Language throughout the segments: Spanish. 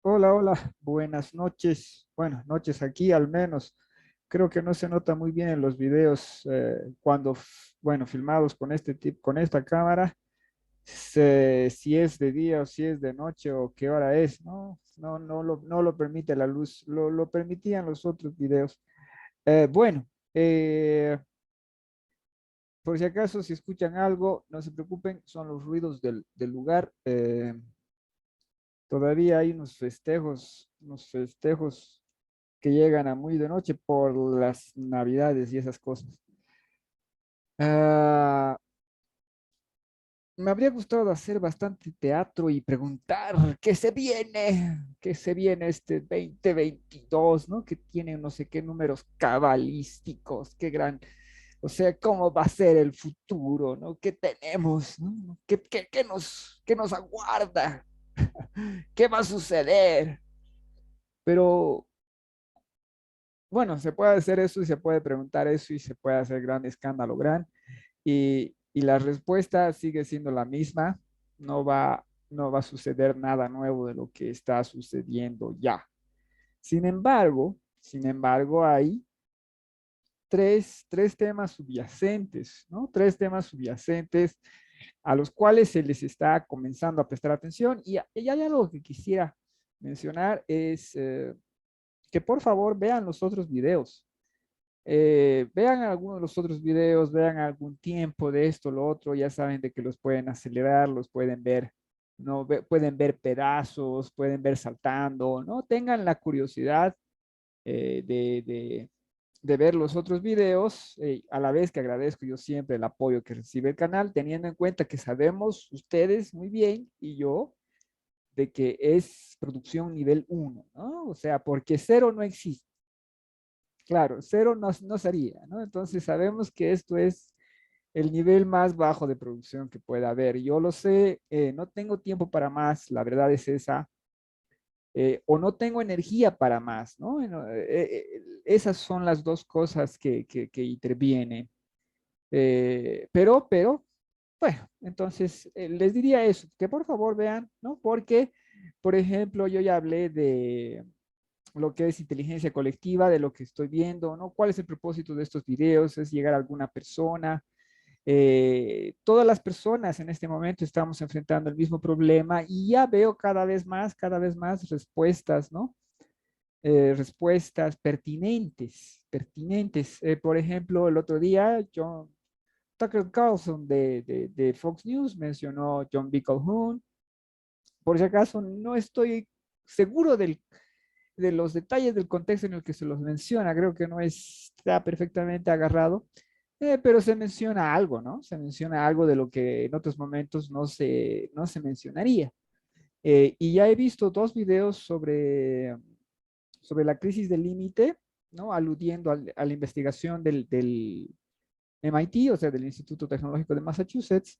Hola, hola, buenas noches. Bueno, noches aquí al menos. Creo que no se nota muy bien en los videos cuando, bueno, filmados con este tipo, con esta cámara, si es de día o si es de noche o qué hora es, ¿no? No lo permite la luz, lo permitían los otros videos. Bueno, por si acaso, si escuchan algo, no se preocupen, son los ruidos del lugar. Todavía hay unos festejos que llegan a muy de noche por las navidades y esas cosas. Ah, Me habría gustado hacer bastante teatro y preguntar qué se viene este 2022, ¿no? Que tiene no sé qué números cabalísticos, qué gran, o sea, cómo va a ser el futuro, ¿no? ¿Qué tenemos, ¿no? ¿Qué nos aguarda? ¿Qué va a suceder? Pero bueno, se puede hacer eso y se puede preguntar eso y se puede hacer gran escándalo, y la respuesta sigue siendo la misma. No va a suceder nada nuevo de lo que está sucediendo ya. Sin embargo, hay tres temas subyacentes, ¿no? Tres temas subyacentes a los cuales se les está comenzando a prestar atención. Y hay algo que quisiera mencionar, es que por favor vean los otros videos. Vean algunos de los otros videos, vean algún tiempo de esto, lo otro, ya saben de que los pueden acelerar, los pueden ver, no pueden ver pedazos, pueden ver saltando, ¿no? Tengan la curiosidad de ver los otros videos, a la vez que agradezco yo siempre el apoyo que recibe el canal, teniendo en cuenta que sabemos ustedes muy bien y yo de que es producción nivel uno, ¿no? O sea, porque cero no existe. Claro, cero no sería, ¿no? Entonces sabemos que esto es el nivel más bajo de producción que pueda haber. Yo lo sé, no tengo tiempo para más, la verdad es esa, o no tengo energía para más, ¿no? Bueno, esas son las dos cosas que intervienen. Pero, bueno, entonces les diría eso, que por favor vean, ¿no? Porque, por ejemplo, yo ya hablé de lo que es inteligencia colectiva, de lo que estoy viendo, ¿no? ¿Cuál es el propósito de estos videos? Es llegar a alguna persona. Todas las personas en este momento estamos enfrentando el mismo problema y ya veo cada vez más respuestas, ¿no? Respuestas pertinentes. Por ejemplo, el otro día, Tucker Carlson de Fox News mencionó John B. Calhoun. Por si acaso, no estoy seguro de los detalles del contexto en el que se los menciona. Creo que no está perfectamente agarrado, pero se menciona algo, ¿no? Se menciona algo de lo que en otros momentos no se mencionaría. Y ya he visto dos videos sobre la crisis del límite, ¿no? Aludiendo a la investigación del MIT, o sea, del Instituto Tecnológico de Massachusetts,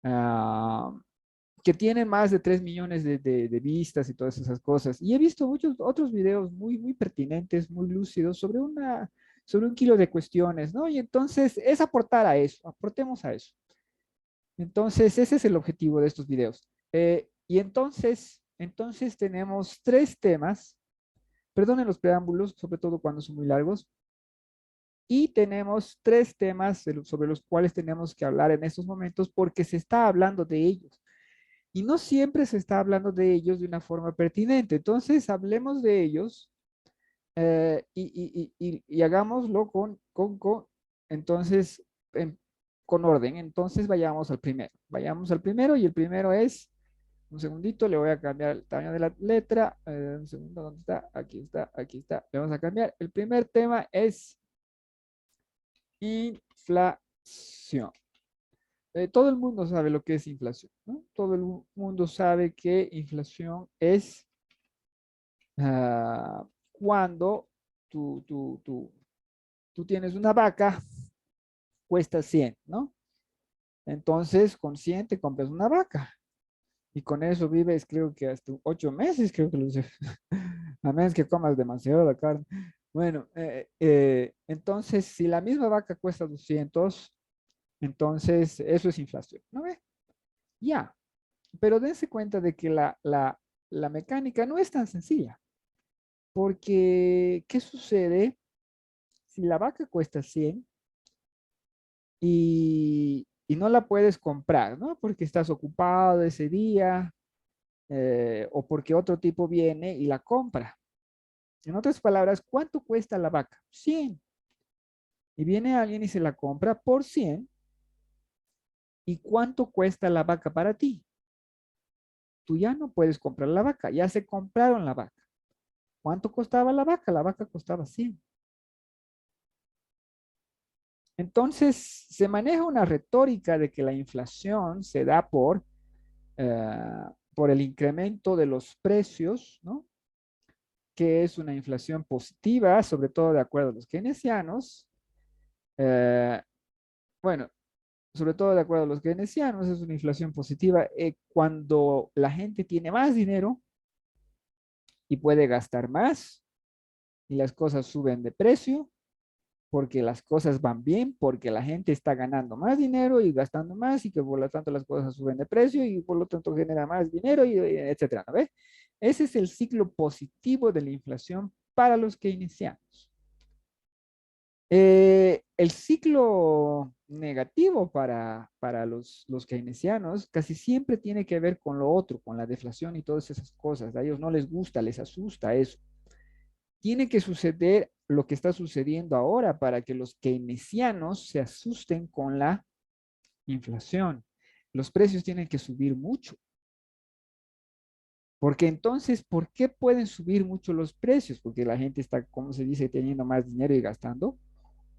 ah, que tiene más de 3 millones de vistas y todas esas cosas. Y he visto muchos otros videos muy, muy pertinentes, muy lúcidos sobre un kilo de cuestiones, ¿no? Y entonces es aportar a eso, aportemos a eso. Entonces, ese es el objetivo de estos videos. Y entonces tenemos tres temas, perdonen los preámbulos, sobre todo cuando son muy largos, y tenemos tres temas sobre los cuales tenemos que hablar en estos momentos porque se está hablando de ellos. Y no siempre se está hablando de ellos de una forma pertinente. Entonces, hablemos de ellos y hagámoslo entonces, con orden. Entonces, vayamos al primero. Vayamos al primero y el primero es, un segundito, le voy a cambiar el tamaño de la letra. Un segundo, ¿dónde está? Aquí está, aquí está. Le vamos a cambiar. El primer tema es inflación. Todo el mundo sabe lo que es inflación, ¿no? Todo el mundo sabe que inflación es cuando tú tienes una vaca, cuesta 100, ¿no? Entonces, con 100 te compras una vaca y con eso vives, creo que hasta 8 meses, creo que lo sé, a menos que comas demasiado la carne. Bueno, entonces, si la misma vaca cuesta 200, entonces eso es inflación, ¿no ve? Ya, pero dense cuenta de que la mecánica no es tan sencilla. Porque, ¿qué sucede si la vaca cuesta 100 y no la puedes comprar, ¿no? Porque estás ocupado ese día o porque otro tipo viene y la compra. En otras palabras, ¿cuánto cuesta la vaca? 100. Y viene alguien y se la compra por 100. ¿Y cuánto cuesta la vaca para ti? Tú ya no puedes comprar la vaca, ya se compraron la vaca. ¿Cuánto costaba la vaca? La vaca costaba 100. Entonces, se maneja una retórica de que la inflación se da por el incremento de los precios, ¿no? Que es una inflación positiva, sobre todo de acuerdo a los keynesianos. Eh, bueno, sobre todo de acuerdo a los keynesianos, es una inflación positiva cuando la gente tiene más dinero y puede gastar más y las cosas suben de precio porque las cosas van bien, porque la gente está ganando más dinero y gastando más y que por lo tanto las cosas suben de precio y por lo tanto genera más dinero y etcétera, ¿no ves? Ese es el ciclo positivo de la inflación para los keynesianos. El ciclo negativo para los keynesianos casi siempre tiene que ver con lo otro, con la deflación y todas esas cosas. A ellos no les gusta, les asusta eso. Tiene que suceder lo que está sucediendo ahora para que los keynesianos se asusten con la inflación. Los precios tienen que subir mucho. Porque entonces, ¿por qué pueden subir mucho los precios? Porque la gente está, como se dice, teniendo más dinero y gastando.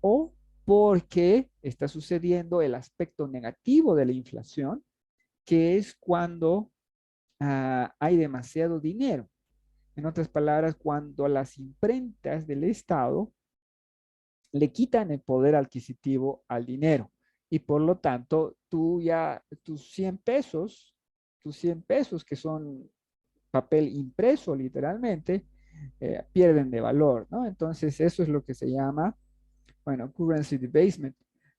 O porque está sucediendo el aspecto negativo de la inflación, que es cuando hay demasiado dinero. En otras palabras, cuando las imprentas del Estado le quitan el poder adquisitivo al dinero. Y por lo tanto, tus 100 pesos que son papel impreso literalmente, pierden de valor, ¿no? Entonces, eso es lo que se llama, bueno, currency debasement,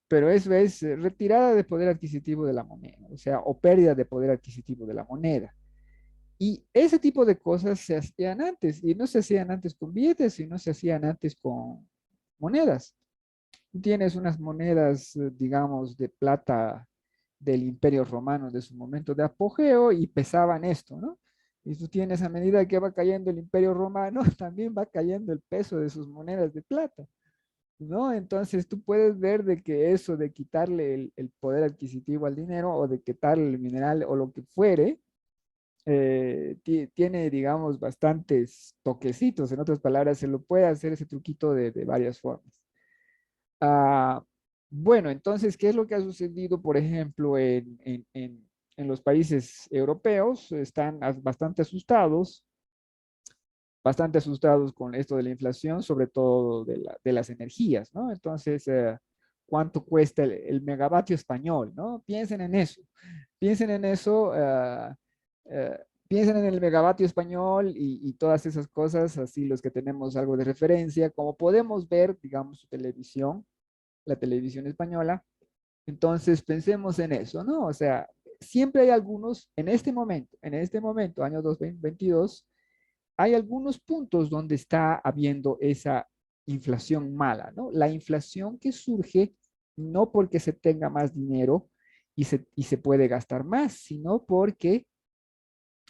pero eso es retirada de poder adquisitivo de la moneda, o sea, o pérdida de poder adquisitivo de la moneda. Y ese tipo de cosas se hacían antes, y no se hacían antes con billetes, sino se hacían antes con monedas. Tienes unas monedas, digamos, de plata del Imperio Romano de su momento de apogeo y pesaban esto, ¿no? Y tú tienes a medida que va cayendo el Imperio Romano, también va cayendo el peso de sus monedas de plata, ¿no? Entonces tú puedes ver de que eso de quitarle el poder adquisitivo al dinero o de quitarle el mineral o lo que fuere, tiene, digamos, bastantes toquecitos. En otras palabras, se lo puede hacer ese truquito de varias formas. Ah, bueno, entonces, ¿qué es lo que ha sucedido, por ejemplo, en los países europeos? Están bastante asustados con esto de la inflación, sobre todo de las energías, ¿no? Entonces, ¿cuánto cuesta el megavatio español, ¿no? Piensen en eso, piensen en el megavatio español y todas esas cosas, así los que tenemos algo de referencia, como podemos ver, digamos, su televisión, la televisión española. Entonces, pensemos en eso, ¿no? O sea, siempre hay algunos, en este momento, año 2022, hay algunos puntos donde está habiendo esa inflación mala, ¿no? La inflación que surge no porque se tenga más dinero y se puede gastar más, sino porque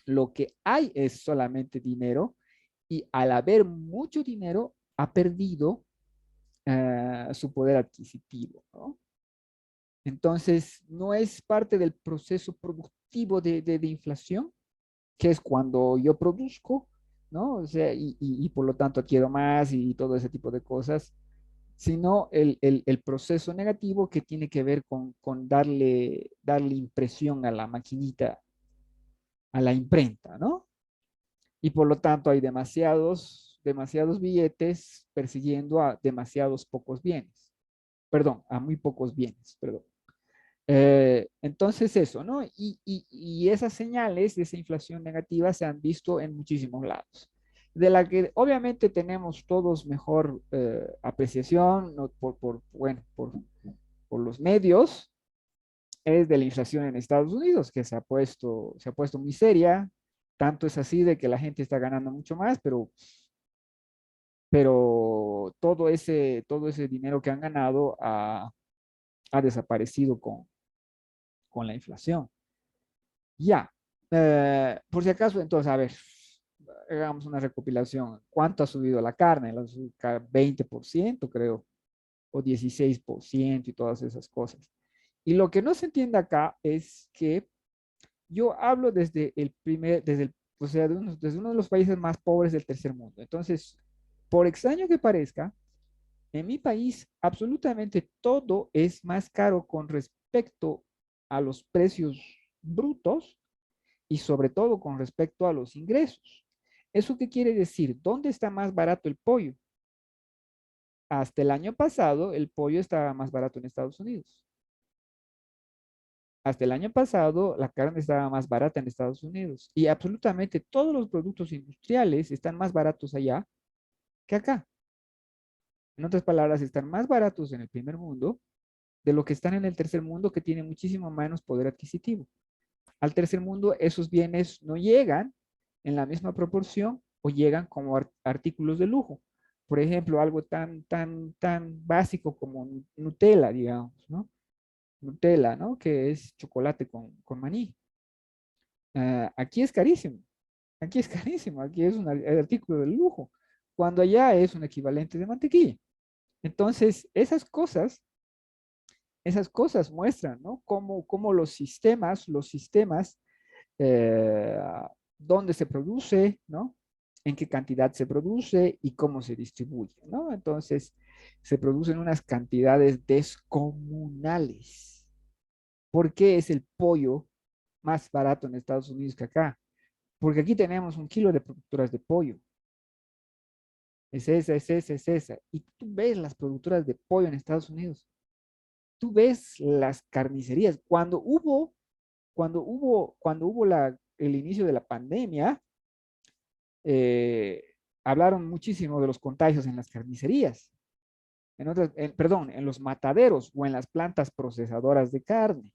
lo que hay es solamente dinero y al haber mucho dinero ha perdido su poder adquisitivo, ¿no? Entonces, no es parte del proceso productivo de inflación, que es cuando yo produzco, ¿no? O sea, y por lo tanto adquiero más y todo ese tipo de cosas, sino el proceso negativo que tiene que ver con darle impresión a la maquinita, a la imprenta, ¿no? Y por lo tanto hay demasiados billetes persiguiendo a demasiados pocos bienes. Perdón, a muy pocos bienes, perdón. Entonces eso, ¿no? Y esas señales de esa inflación negativa se han visto en muchísimos lados, de la que obviamente tenemos todos mejor apreciación, ¿no? Bueno, por los medios, es de la inflación en Estados Unidos, que se ha puesto muy seria, Tanto es así de que la gente está ganando mucho más, pero todo ese dinero que han ganado ha desaparecido con la inflación. Ya, por si acaso, entonces, a ver, hagamos una recopilación. ¿Cuánto ha subido la carne? La azúcar, 20%, creo, o 16% y todas esas cosas. Y lo que no se entiende acá es que yo hablo desde el primer, desde el, o sea, desde uno de los países más pobres del tercer mundo. Entonces, por extraño que parezca, en mi país absolutamente todo es más caro con respecto a los precios brutos y sobre todo con respecto a los ingresos. ¿Eso qué quiere decir? ¿Dónde está más barato el pollo? Hasta el año pasado el pollo estaba más barato en Estados Unidos. Hasta el año pasado la carne estaba más barata en Estados Unidos y absolutamente todos los productos industriales están más baratos allá que acá. En otras palabras, están más baratos en el primer mundo de lo que están en el tercer mundo, que tiene muchísimo menos poder adquisitivo. Al tercer mundo esos bienes no llegan en la misma proporción o llegan como artículos de lujo. Por ejemplo, algo tan básico como Nutella, digamos, ¿no? Nutella, ¿no? Que es chocolate con maní. Aquí es carísimo. Aquí es carísimo. Aquí es un artículo de lujo. Cuando allá es un equivalente de mantequilla. Entonces, esas cosas muestran, ¿no? Cómo los sistemas eh, dónde se produce, ¿no? En qué cantidad se produce y cómo se distribuye, ¿no? Entonces, se producen unas cantidades descomunales. ¿Por qué es el pollo más barato en Estados Unidos que acá? Porque aquí tenemos 1 kilo de productoras de pollo. Es esa, es esa, es esa. Y tú ves las productoras de pollo en Estados Unidos. Tú ves las carnicerías. Cuando hubo el inicio de la pandemia, eh, hablaron muchísimo de los contagios en las carnicerías, perdón, en los mataderos o en las plantas procesadoras de carne.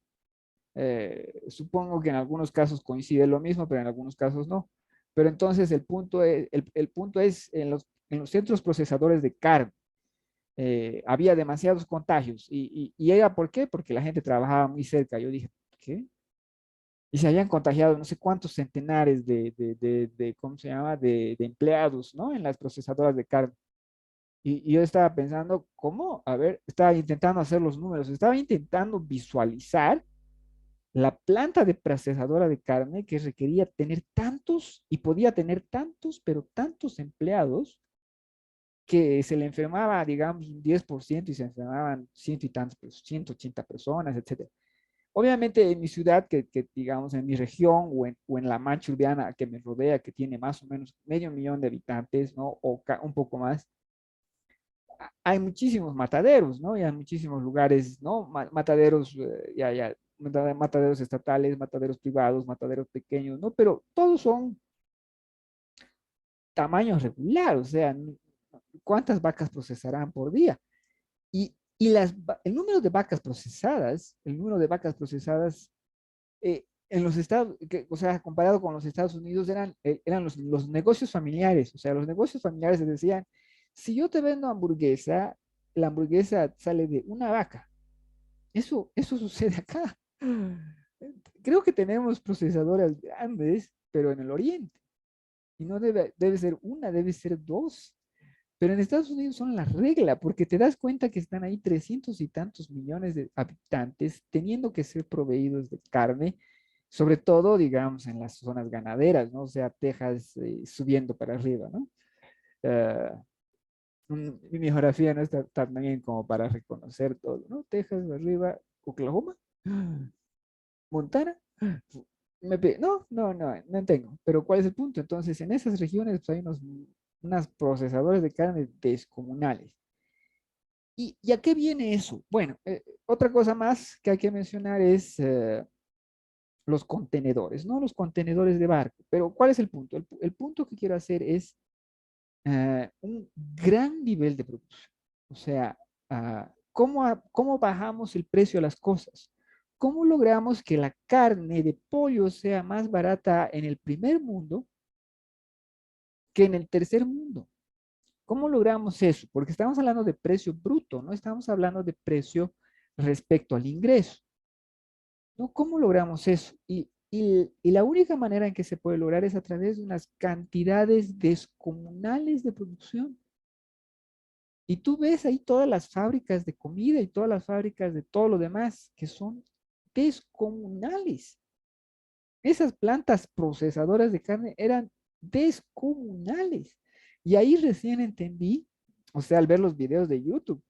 Supongo que en algunos casos coincide lo mismo, pero en algunos casos no. Pero entonces el punto es en los centros procesadores de carne. Había demasiados contagios. ¿Y era por qué? Porque la gente trabajaba muy cerca. Yo dije, ¿qué? Y se habían contagiado no sé cuántos centenares ¿cómo se llama? De empleados, ¿no? En las procesadoras de carne. Y yo estaba pensando, ¿cómo? A ver, estaba intentando hacer los números, estaba intentando visualizar la planta de procesadora de carne que requería tener tantos y podía tener tantos, pero tantos empleados que se le enfermaba, digamos, un 10% y se enfermaban ciento y tantos, 180 personas, etcétera. Obviamente en mi ciudad, digamos en mi región o en la mancha urbana que me rodea, que tiene más o menos medio millón de habitantes, ¿no? O un poco más, hay muchísimos mataderos, ¿no? Y hay muchísimos lugares, ¿no? Mataderos, mataderos estatales, mataderos privados, mataderos pequeños, ¿no? Pero todos son tamaños regulares, o sea, ¿cuántas vacas procesarán por día? El número de vacas procesadas, en los Estados, o sea, comparado con los Estados Unidos, eran los negocios familiares. O sea, los negocios familiares les decían, si yo te vendo hamburguesa, la hamburguesa sale de una vaca. Eso sucede acá. Creo que tenemos procesadoras grandes, pero en el oriente. Y no debe ser una, debe ser dos. Pero en Estados Unidos son la regla, porque te das cuenta que están ahí 300 y tantos millones de habitantes teniendo que ser proveídos de carne, sobre todo, digamos, en las zonas ganaderas, ¿no? O sea, Texas subiendo para arriba, ¿no? Eh, mi geografía no está tan bien como para reconocer todo, ¿no? Texas arriba, Oklahoma, Montana. No tengo. Pero ¿cuál es el punto? Entonces, en esas regiones pues, hay unas procesadores de carne descomunales. ¿Y a qué viene eso? Bueno, otra cosa más que hay que mencionar es los contenedores, ¿no? Los contenedores de barco. Pero ¿cuál es el punto? El punto que quiero hacer es un gran nivel de producción. O sea, ¿cómo bajamos el precio de las cosas? ¿Cómo logramos que la carne de pollo sea más barata en el primer mundo que en el tercer mundo? ¿Cómo logramos eso? Porque estamos hablando de precio bruto, no estamos hablando de precio respecto al ingreso. ¿No? ¿Cómo logramos eso? Y la única manera en que se puede lograr es a través de unas cantidades descomunales de producción. Y tú ves ahí todas las fábricas de comida y todas las fábricas de todo lo demás que son descomunales. Esas plantas procesadoras de carne eran descomunales. Y ahí recién entendí, o sea, al ver los videos de YouTube,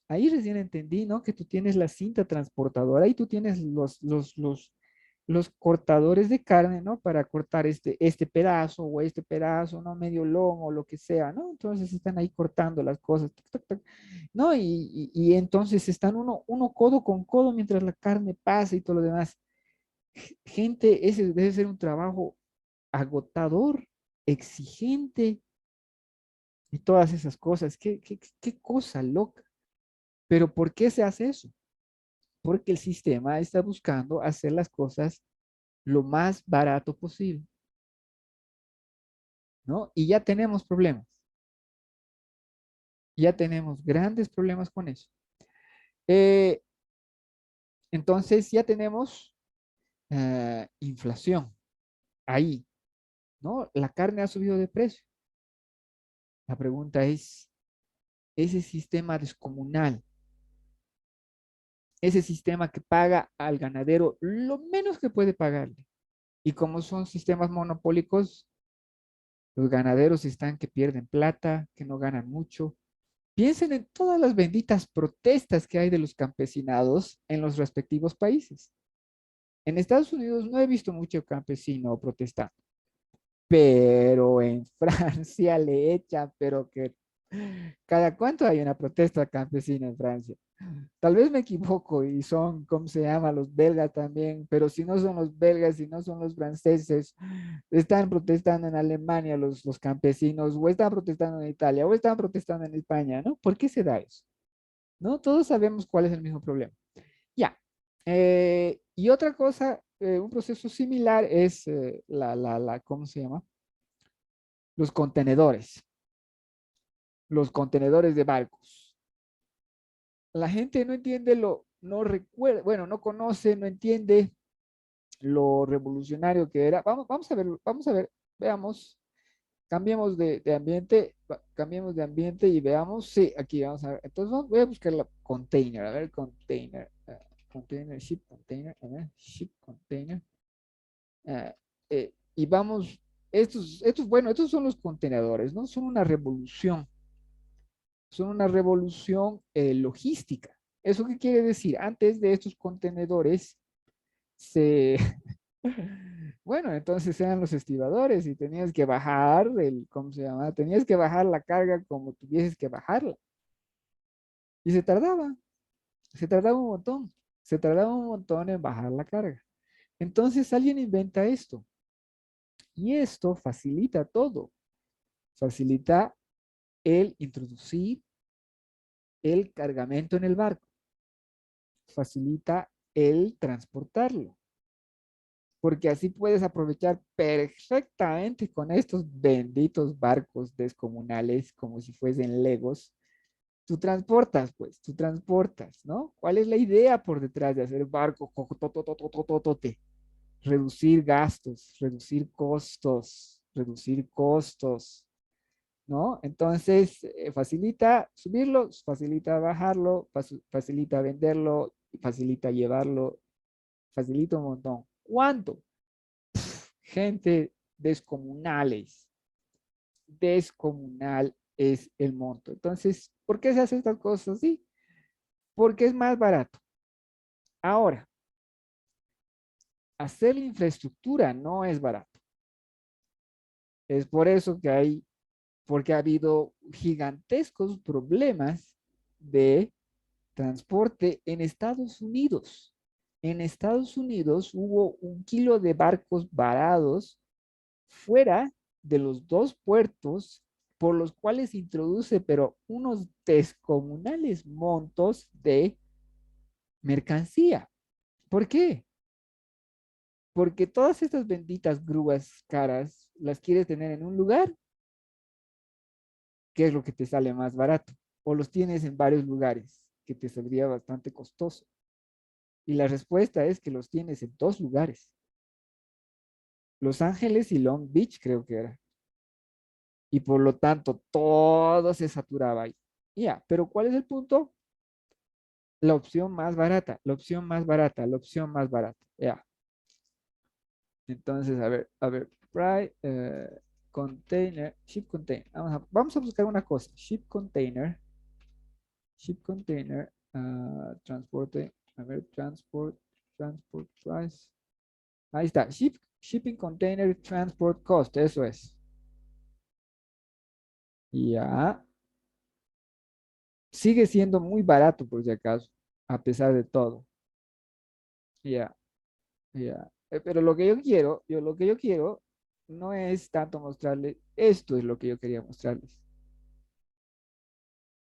ahí recién entendí, ¿no? Que tú tienes la cinta transportadora y tú tienes los cortadores de carne, ¿no? Para cortar este pedazo o este pedazo, ¿no? Medio lomo o lo que sea, ¿no? Entonces están ahí cortando las cosas, tac, tac, tac, ¿no? Y entonces están uno codo con codo mientras la carne pasa y todo lo demás. Gente, ese debe ser un trabajo agotador, exigente y todas esas cosas. ¿Qué cosa loca? Pero ¿por qué se hace eso? Porque el sistema está buscando hacer las cosas lo más barato posible, ¿no? Y ya tenemos problemas, ya tenemos grandes problemas con eso. Eh, entonces ya tenemos inflación ahí, ¿no? La carne ha subido de precio. La pregunta es, ese sistema descomunal, ese sistema que paga al ganadero lo menos que puede pagarle. Y como son sistemas monopólicos, los ganaderos están que pierden plata, que no ganan mucho. Piensen en todas las benditas protestas que hay de los campesinados en los respectivos países. En Estados Unidos no he visto mucho campesino protestando, pero en Francia le echan, pero que cada cuánto hay una protesta campesina en Francia. Tal vez me equivoco y son, ¿cómo se llama? Los belgas también, pero si no son los belgas, si no son los franceses, están protestando en Alemania los campesinos, o están protestando en Italia, o están protestando en España, ¿no? ¿Por qué se da eso? ¿No? Todos sabemos cuál es el mismo problema. Ya. Y otra cosa, un proceso similar es ¿cómo se llama? Los los contenedores de barcos. La gente no entiende no recuerda, bueno, no conoce, no entiende lo revolucionario que era. Vamos a ver, veamos, cambiemos de ambiente, cambiemos de ambiente y veamos, sí, aquí vamos a ver. Entonces voy a buscar la container, a ver, container, container, ship container, a ver, ship container. Y vamos, bueno, estos son los contenedores, ¿no? Son una revolución logística. ¿Eso qué quiere decir? Antes de estos contenedores se, bueno, entonces eran los estibadores y tenías que bajar ¿cómo se llama? Tenías que bajar la carga como tuvieses que bajarla. Y se tardaba un montón, se tardaba un montón en bajar la carga. Entonces alguien inventa esto y esto facilita todo. Facilita el introducir el cargamento en el barco, facilita el transportarlo, porque así puedes aprovechar perfectamente con estos benditos barcos descomunales como si fuesen Legos. Tú transportas, ¿no? ¿Cuál es la idea por detrás de hacer barco? Reducir gastos, reducir costos, ¿no? Entonces, facilita subirlo, facilita bajarlo, facilita venderlo, facilita llevarlo, facilita un montón. ¿Cuánto? Gente descomunales, descomunal es el monto. Entonces, ¿por qué se hacen estas cosas así? Porque es más barato. Ahora, hacer la infraestructura no es barato. Es por eso que porque ha habido gigantescos problemas de transporte en Estados Unidos. En Estados Unidos hubo 1 kilo de barcos varados fuera de los dos puertos por los cuales introduce, pero unos descomunales montos de mercancía. ¿Por qué? Porque todas estas benditas grúas caras las quieres tener en un lugar, que es lo que te sale más barato, o los tienes en varios lugares, que te saldría bastante costoso. Y la respuesta es que los tienes en dos lugares, Los Ángeles y Long Beach, creo que era. Y por lo tanto, todo se saturaba ahí. Ya, pero ¿cuál es el punto? La opción más barata, la opción más barata, la opción más barata. Ya. Entonces, container, ship container. Vamos a buscar una cosa. Ship container, transporte, transport price. Ahí está, shipping container transport cost, eso es. Ya, sigue siendo muy barato por si acaso, a pesar de todo. Ya, ya. Pero lo que yo quiero no es tanto mostrarles, esto es lo que yo quería mostrarles.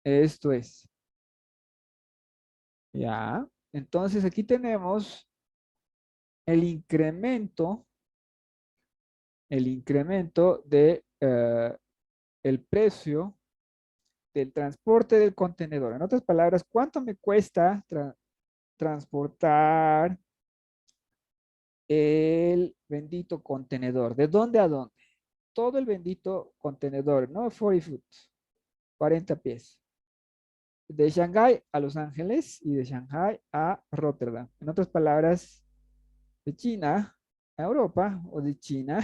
Esto es. Ya. Entonces aquí tenemos el incremento, de el precio del transporte del contenedor. En otras palabras, ¿cuánto me cuesta transportar el bendito contenedor? ¿De dónde a dónde? Todo el bendito contenedor, ¿no? 40 foot, 40 pies. De Shanghái a Los Ángeles y de Shanghái a Rotterdam. En otras palabras, de China a Europa o de China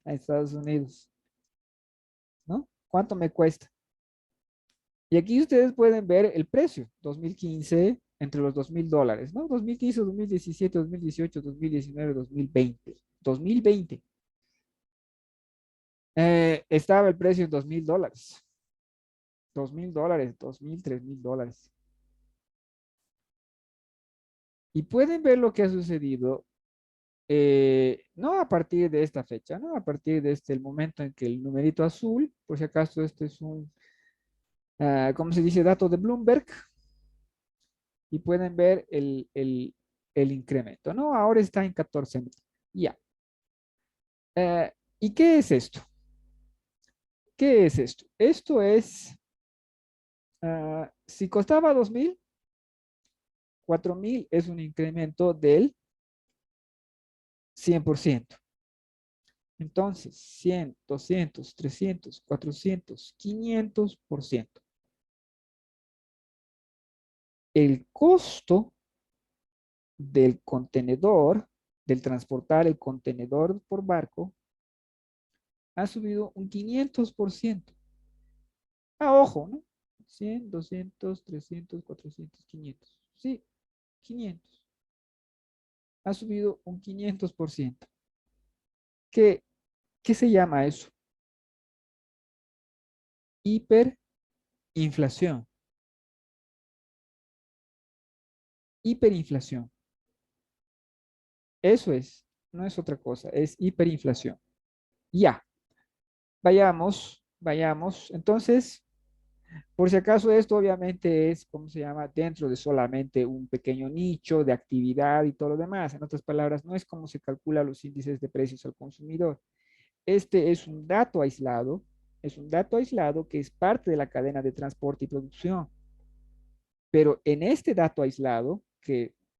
a Estados Unidos, ¿no? ¿Cuánto me cuesta? Y aquí ustedes pueden ver el precio, 2015, entre los $2,000, ¿no? 2015, 2017, 2018, 2019, 2020. 2020. Estaba el precio en $2,000. $2,000, 2,000, $3,000. Y pueden ver lo que ha sucedido, no a partir de esta fecha, ¿no? A partir de el momento en que el numerito azul, por si acaso este es un, ¿cómo se dice? Dato de Bloomberg, y pueden ver el incremento, ¿no? Ahora está en 14,000. Ya. ¿Y qué es esto? ¿Qué es esto? Esto es, si costaba 2,000, 4,000 es un incremento del 100%. Entonces, 100, 200, 300, 400, 500%. El costo del contenedor, del transportar el contenedor por barco, ha subido un 500%. Ojo, ¿no? 100, 200, 300, 400, 500. Sí, 500. Ha subido un 500%. ¿Qué, qué se llama eso? Hiperinflación. Hiperinflación. Eso es, no es otra cosa, es hiperinflación. Ya, vayamos. Entonces, por si acaso esto obviamente es, ¿cómo se llama? Dentro de solamente un pequeño nicho de actividad y todo lo demás. En otras palabras, no es como se calcula los índices de precios al consumidor. Este es un dato aislado que es parte de la cadena de transporte y producción. Pero en este dato aislado,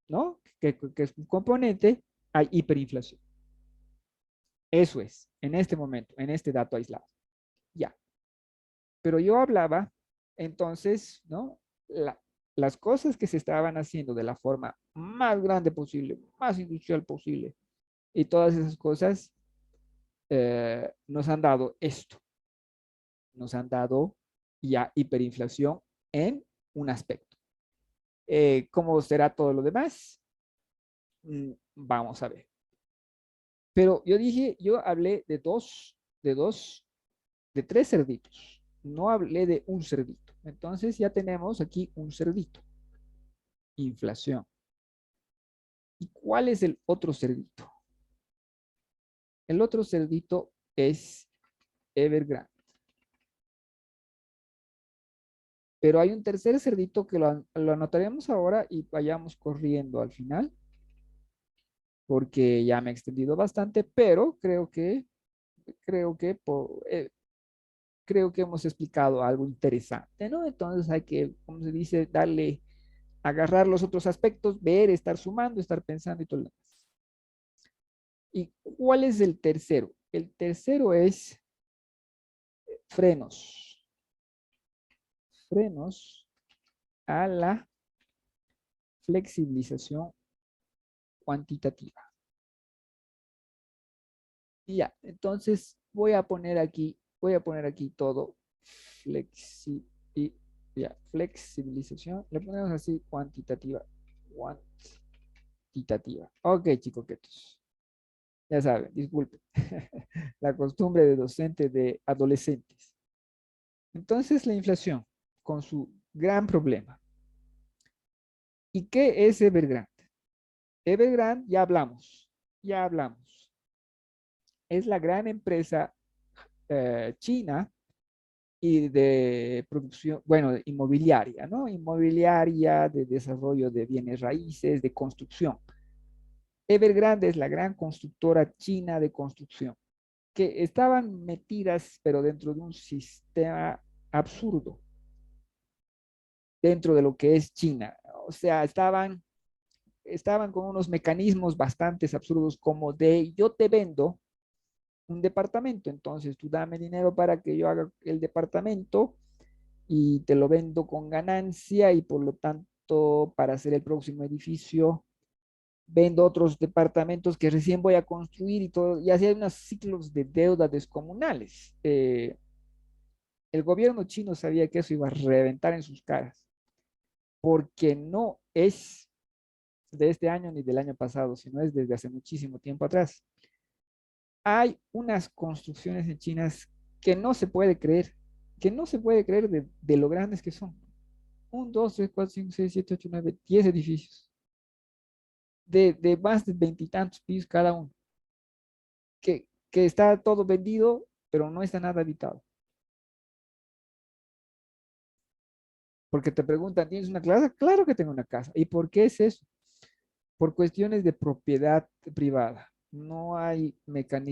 ¿no? Que es un componente, hay hiperinflación. Eso es, en este momento, en este dato aislado. Ya. Pero yo hablaba, entonces, ¿no? Las cosas que se estaban haciendo de la forma más grande posible, más industrial posible, y todas esas cosas nos han dado esto, nos han dado ya hiperinflación en un aspecto. ¿Cómo será todo lo demás? Vamos a ver. Pero yo hablé de tres cerditos. No hablé de un cerdito. Entonces ya tenemos aquí un cerdito. Inflación. ¿Y cuál es el otro cerdito? El otro cerdito es Evergrande. Pero hay un tercer cerdito que lo anotaremos ahora y vayamos corriendo al final. porque ya me he extendido bastante, pero creo que, creo que hemos explicado algo interesante, ¿no? Entonces hay que, como se dice, darle, agarrar los otros aspectos, ver, estar sumando, estar pensando y todo lo demás. ¿Y cuál es el tercero? El tercero es frenos. Frenos a la flexibilización cuantitativa. Y ya, entonces voy a poner aquí todo. Flexi, y ya, flexibilización. Le ponemos así cuantitativa. Cuantitativa. Ok, chicos, quietos. Ya saben, disculpen. La costumbre de docente de adolescentes. Entonces, la inflación, con su gran problema. ¿Y qué es Evergrande? Evergrande, ya hablamos, ya hablamos. Es la gran empresa china y de producción, bueno, inmobiliaria, ¿no? Inmobiliaria, de desarrollo de bienes raíces, de construcción. Evergrande es la gran constructora china de construcción, que estaban metidas, pero dentro de un sistema absurdo, dentro de lo que es China. O sea, estaban con unos mecanismos bastante absurdos como de yo te vendo un departamento, entonces tú dame dinero para que yo haga el departamento y te lo vendo con ganancia y por lo tanto para hacer el próximo edificio vendo otros departamentos que recién voy a construir y todo, y así hay unos ciclos de deuda descomunales. El gobierno chino sabía que eso iba a reventar en sus caras, porque no es de este año ni del año pasado, sino es desde hace muchísimo tiempo atrás. Hay unas construcciones en China que no se puede creer, que no se puede creer de lo grandes que son. Un, dos, tres, cuatro, cinco, seis, siete, ocho, nueve, 10 edificios de más de veintitantos pisos cada uno, que está todo vendido, pero no está nada habitado. Porque te preguntan, ¿tienes una casa? Claro que tengo una casa. ¿Y por qué es eso? Por cuestiones de propiedad privada. No hay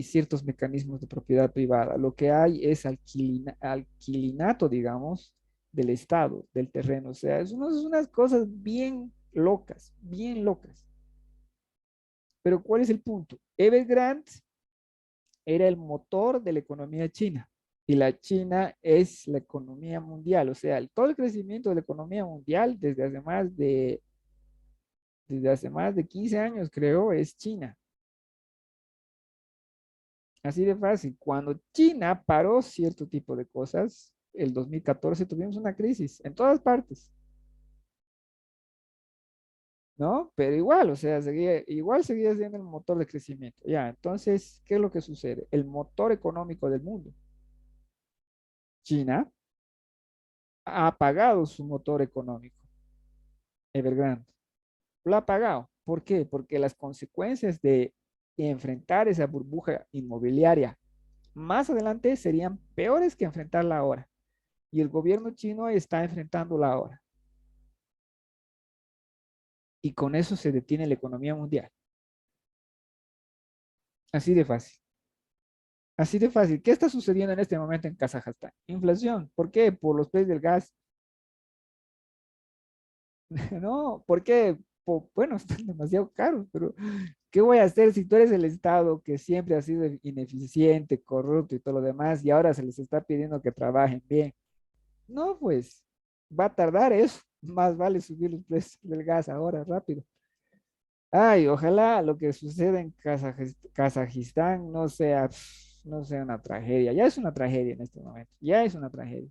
ciertos mecanismos de propiedad privada. Lo que hay es alquilinato, digamos, del Estado, del terreno. O sea, es unas cosas bien locas, bien locas. Pero ¿cuál es el punto? Evergrande era el motor de la economía china. Y la China es la economía mundial. O sea, todo el crecimiento de la economía mundial desde hace más de 15 años, creo, es China. Así de fácil. Cuando China paró cierto tipo de cosas, el 2014 tuvimos una crisis en todas partes, ¿no? Pero igual, o sea, igual seguía siendo el motor de crecimiento. Ya, entonces, ¿qué es lo que sucede? El motor económico del mundo, China, ha apagado su motor económico, Evergrande. Lo ha apagado. ¿Por qué? Porque las consecuencias de enfrentar esa burbuja inmobiliaria más adelante serían peores que enfrentarla ahora. Y el gobierno chino está enfrentándola ahora. Y con eso se detiene la economía mundial. Así de fácil. Así de fácil. ¿Qué está sucediendo en este momento en Kazajstán? Inflación. ¿Por qué? Por los precios del gas. No, ¿por qué? Bueno, están demasiado caros, pero ¿qué voy a hacer si tú eres el Estado que siempre ha sido ineficiente, corrupto y todo lo demás y ahora se les está pidiendo que trabajen bien? No, pues va a tardar eso. Más vale subir los precios del gas ahora rápido. Ay, ojalá lo que suceda en Kazajistán no sea una tragedia. Ya es una tragedia en este momento. Ya es una tragedia.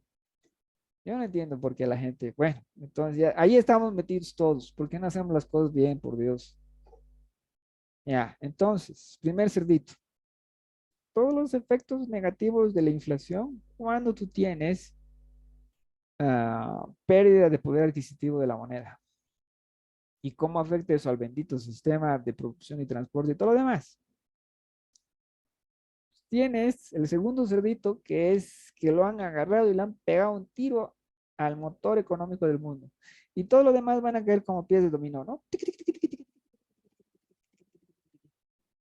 Yo no entiendo por qué la gente, bueno, entonces ahí estamos metidos todos. ¿Por qué no hacemos las cosas bien, por Dios? Ya, entonces, primer cerdito. Todos los efectos negativos de la inflación cuando tú tienes pérdida de poder adquisitivo de la moneda. ¿Y cómo afecta eso al bendito sistema de producción y transporte y todo lo demás? Tienes el segundo cerdito, que es que lo han agarrado y le han pegado un tiro al motor económico del mundo. Y todo lo demás van a caer como piezas de dominó, ¿no?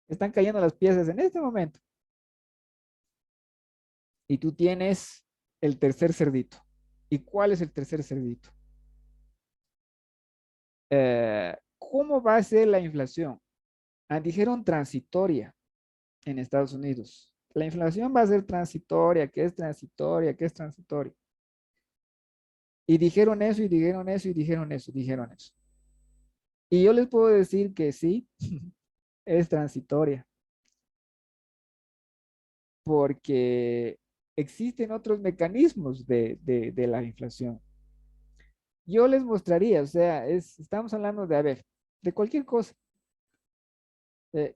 Están cayendo las piezas en este momento. Y tú tienes el tercer cerdito. ¿Y cuál es el tercer cerdito? ¿Cómo va a ser la inflación? Dijeron transitoria en Estados Unidos. La inflación va a ser transitoria, que es transitoria, que es transitoria. Y dijeron eso, y dijeron eso, y dijeron eso, dijeron eso. Y yo les puedo decir que sí, es transitoria, porque existen otros mecanismos de la inflación. Yo les mostraría, o sea, estamos hablando de, a ver, de cualquier cosa.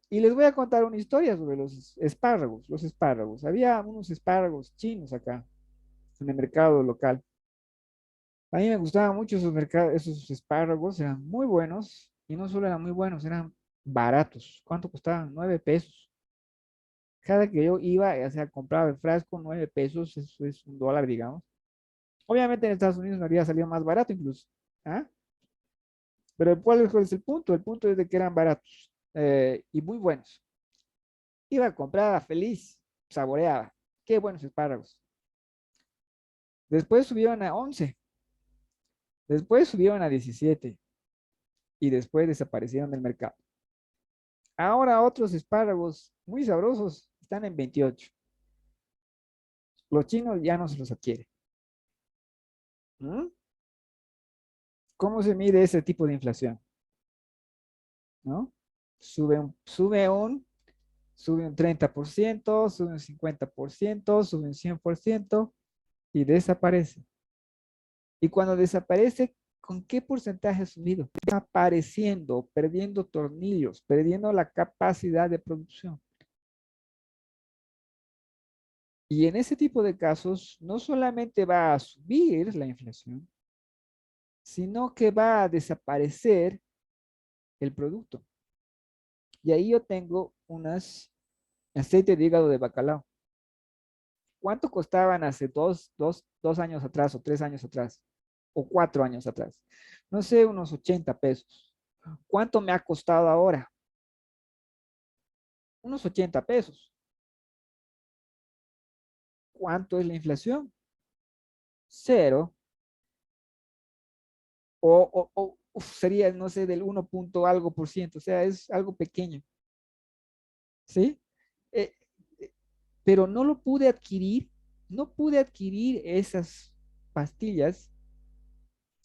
Y les voy a contar una historia sobre los espárragos, los espárragos. Había unos espárragos chinos acá, en el mercado local. A mí me gustaban mucho esos mercados, esos espárragos, eran muy buenos, y no solo eran muy buenos, eran baratos. ¿Cuánto costaban? 9 pesos. Cada que yo iba, o sea, compraba el frasco, 9 pesos, eso es $1, digamos. Obviamente en Estados Unidos me habría salido más barato incluso. ¿Ah? Pero ¿cuál es el punto? El punto es de que eran baratos y muy buenos. Iba a comprar feliz, saboreaba. Qué buenos espárragos. Después subieron a 11, después subieron a 17 y después desaparecieron del mercado. Ahora otros espárragos muy sabrosos están en 28. Los chinos ya no se los adquieren. ¿Mm? ¿Cómo se mide ese tipo de inflación? ¿No? Sube un 30%, sube un 50%, sube un 100% y desaparece. Y cuando desaparece, ¿con qué porcentaje ha subido? Desapareciendo, perdiendo tornillos, perdiendo la capacidad de producción. Y en ese tipo de casos, no solamente va a subir la inflación, sino que va a desaparecer el producto. Y ahí yo tengo unas aceite de hígado de bacalao. ¿Cuánto costaban hace dos años atrás o 3 años atrás? O 4 años atrás. No sé, unos 80 pesos. ¿Cuánto me ha costado ahora? Unos 80 pesos. ¿Cuánto es la inflación? Cero. Sería, no sé, del 1 punto algo por ciento. O sea, es algo pequeño. ¿Sí? Eh, eh, pero no lo pude adquirir. No pude adquirir esas pastillas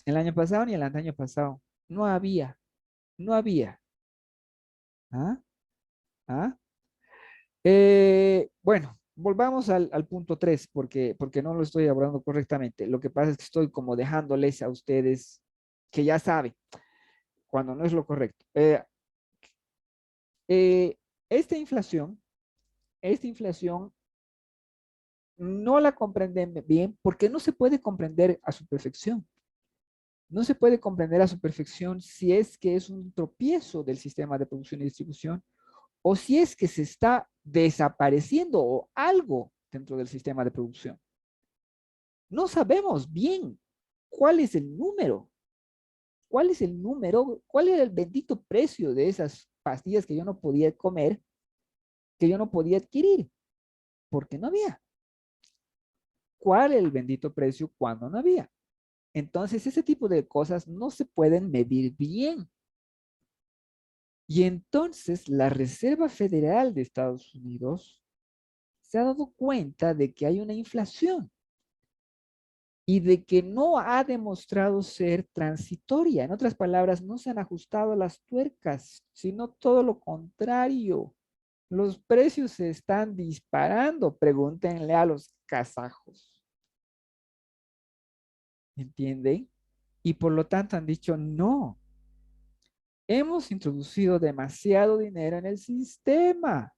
el año pasado ni el año pasado. No había. No había. ¿Ah? ¿Ah? Bueno, volvamos al punto 3 porque no lo estoy abordando correctamente. Lo que pasa es que estoy como dejándoles a ustedes que ya saben cuando no es lo correcto. Eh, esta inflación, esta inflación no la comprenden bien porque no se puede comprender a su perfección. No se puede comprender a su perfección si es que es un tropiezo del sistema de producción y distribución o si es que se está desapareciendo o algo dentro del sistema de producción. No sabemos bien cuál es el número, cuál era el bendito precio de esas pastillas que yo no podía comer, que yo no podía adquirir, porque no había. ¿Cuál era el bendito precio cuando no había? Entonces, ese tipo de cosas no se pueden medir bien. Y entonces la Reserva Federal de Estados Unidos se ha dado cuenta de que hay una inflación y de que no ha demostrado ser transitoria. En otras palabras, no se han ajustado las tuercas, sino todo lo contrario. Los precios se están disparando. Pregúntenle a los kazajos. ¿Entienden? Y por lo tanto han dicho, no, hemos introducido demasiado dinero en el sistema.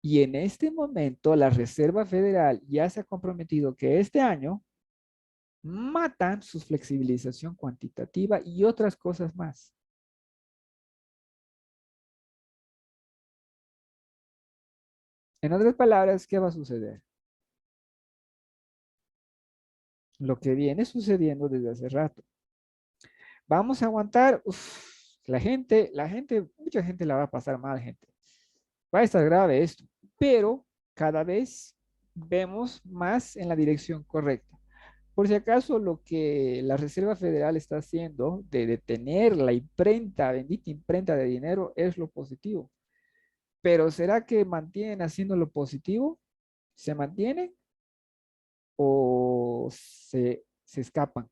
Y en este momento la Reserva Federal ya se ha comprometido que este año matan su flexibilización cuantitativa y otras cosas más. En otras palabras, ¿qué va a suceder? Lo que viene sucediendo desde hace rato. Vamos a aguantar, uf, Mucha gente la va a pasar mal, gente. Va a estar grave esto, pero cada vez vemos más en la dirección correcta. Por si acaso, lo que la Reserva Federal está haciendo de detener la imprenta, bendita imprenta de dinero, es lo positivo. Pero ¿será que mantienen haciendo lo positivo? ¿Se mantienen o se escapan?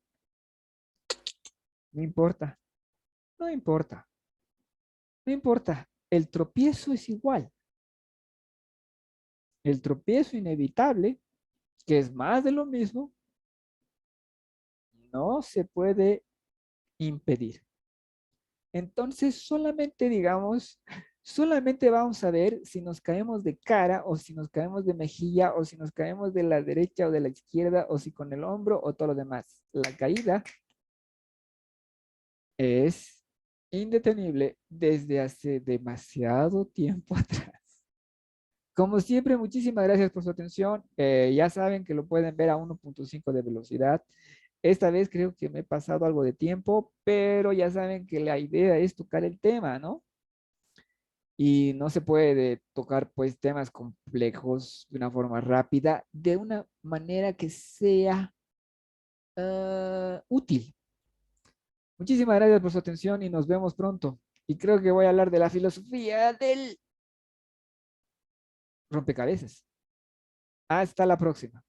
No importa, no importa, no importa. El tropiezo es igual. El tropiezo inevitable, que es más de lo mismo, no se puede impedir. Entonces, solamente digamos, solamente vamos a ver si nos caemos de cara o si nos caemos de mejilla o si nos caemos de la derecha o de la izquierda o si con el hombro o todo lo demás. La caída es indetenible desde hace demasiado tiempo atrás. Como siempre, muchísimas gracias por su atención. Ya saben que lo pueden ver a 1.5 de velocidad. Esta vez creo que me he pasado algo de tiempo, pero ya saben que la idea es tocar el tema, ¿no? Y no se puede tocar pues temas complejos de una forma rápida, de una manera que sea útil. Muchísimas gracias por su atención y nos vemos pronto. Y creo que voy a hablar de la filosofía del rompecabezas. Hasta la próxima.